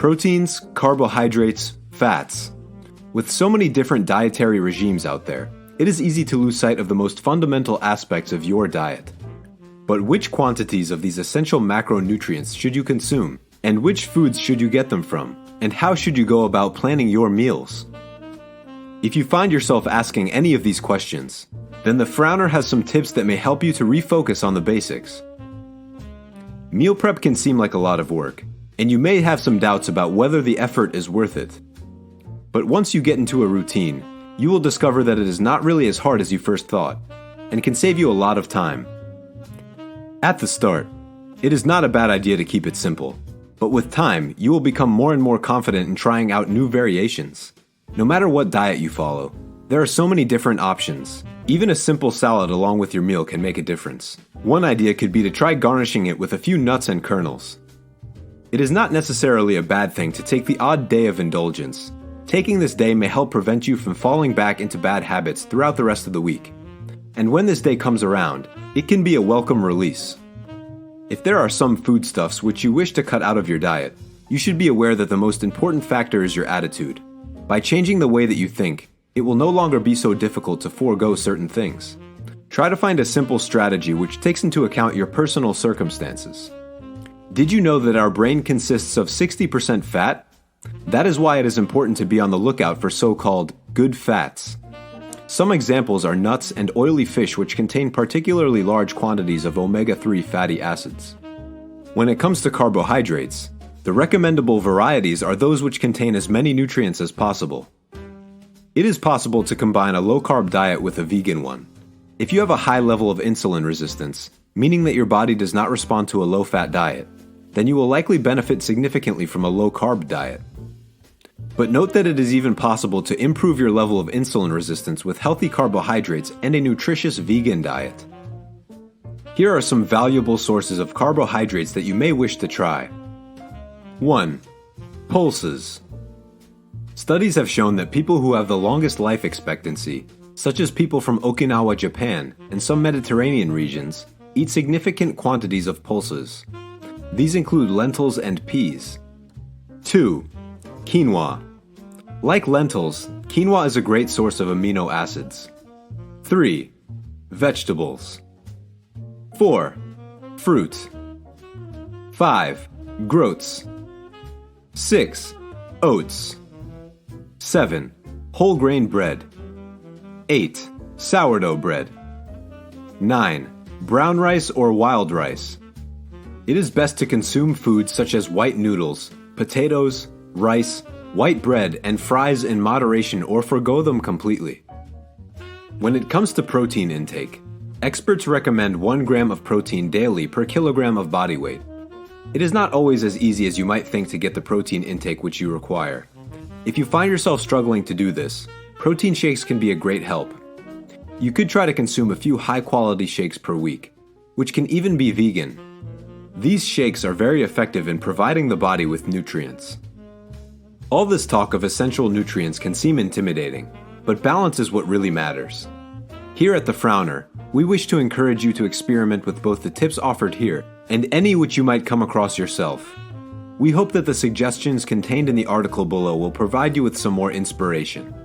Proteins, carbohydrates, fats. With so many different dietary regimes out there, it is easy to lose sight of the most fundamental aspects of your diet. But which quantities of these essential macronutrients should you consume? And which foods should you get them from? And how should you go about planning your meals? If you find yourself asking any of these questions, then the Frowner has some tips that may help you to refocus on the basics. Meal prep can seem like a lot of work, and you may have some doubts about whether the effort is worth it. But once you get into a routine, you will discover that it is not really as hard as you first thought, and can save you a lot of time. At the start, it is not a bad idea to keep it simple, but with time, you will become more and more confident in trying out new variations. No matter what diet you follow, there are so many different options. Even a simple salad along with your meal can make a difference. One idea could be to try garnishing it with a few nuts and kernels. It is not necessarily a bad thing to take the odd day of indulgence. Taking this day may help prevent you from falling back into bad habits throughout the rest of the week. And when this day comes around, it can be a welcome release. If there are some foodstuffs which you wish to cut out of your diet, you should be aware that the most important factor is your attitude. By changing the way that you think, it will no longer be so difficult to forego certain things. Try to find a simple strategy which takes into account your personal circumstances. Did you know that our brain consists of 60% fat? That is why it is important to be on the lookout for so-called good fats. Some examples are nuts and oily fish, which contain particularly large quantities of omega-3 fatty acids. When it comes to carbohydrates, the recommendable varieties are those which contain as many nutrients as possible. It is possible to combine a low-carb diet with a vegan one. If you have a high level of insulin resistance, meaning that your body does not respond to a low-fat diet, then you will likely benefit significantly from a low-carb diet. But note that it is even possible to improve your level of insulin resistance with healthy carbohydrates and a nutritious vegan diet. Here are some valuable sources of carbohydrates that you may wish to try. 1. Pulses. Studies have shown that people who have the longest life expectancy, such as people from Okinawa, Japan, and some Mediterranean regions, eat significant quantities of pulses. These include lentils and peas. 2. Quinoa. Like lentils, quinoa is a great source of amino acids. 3. Vegetables. 4. Fruit. 5. Groats. 6. Oats. 7. Whole grain bread. 8. Sourdough bread. 9. Brown rice or wild rice. It is best to consume foods such as white noodles, potatoes, rice, white bread, and fries in moderation or forgo them completely. When it comes to protein intake, experts recommend 1 gram of protein daily per kilogram of body weight. It is not always as easy as you might think to get the protein intake which you require. If you find yourself struggling to do this, protein shakes can be a great help. You could try to consume a few high-quality shakes per week, which can even be vegan. These shakes are very effective in providing the body with nutrients. All this talk of essential nutrients can seem intimidating, but balance is what really matters. Here at the Frowner, we wish to encourage you to experiment with both the tips offered here and any which you might come across yourself. We hope that the suggestions contained in the article below will provide you with some more inspiration.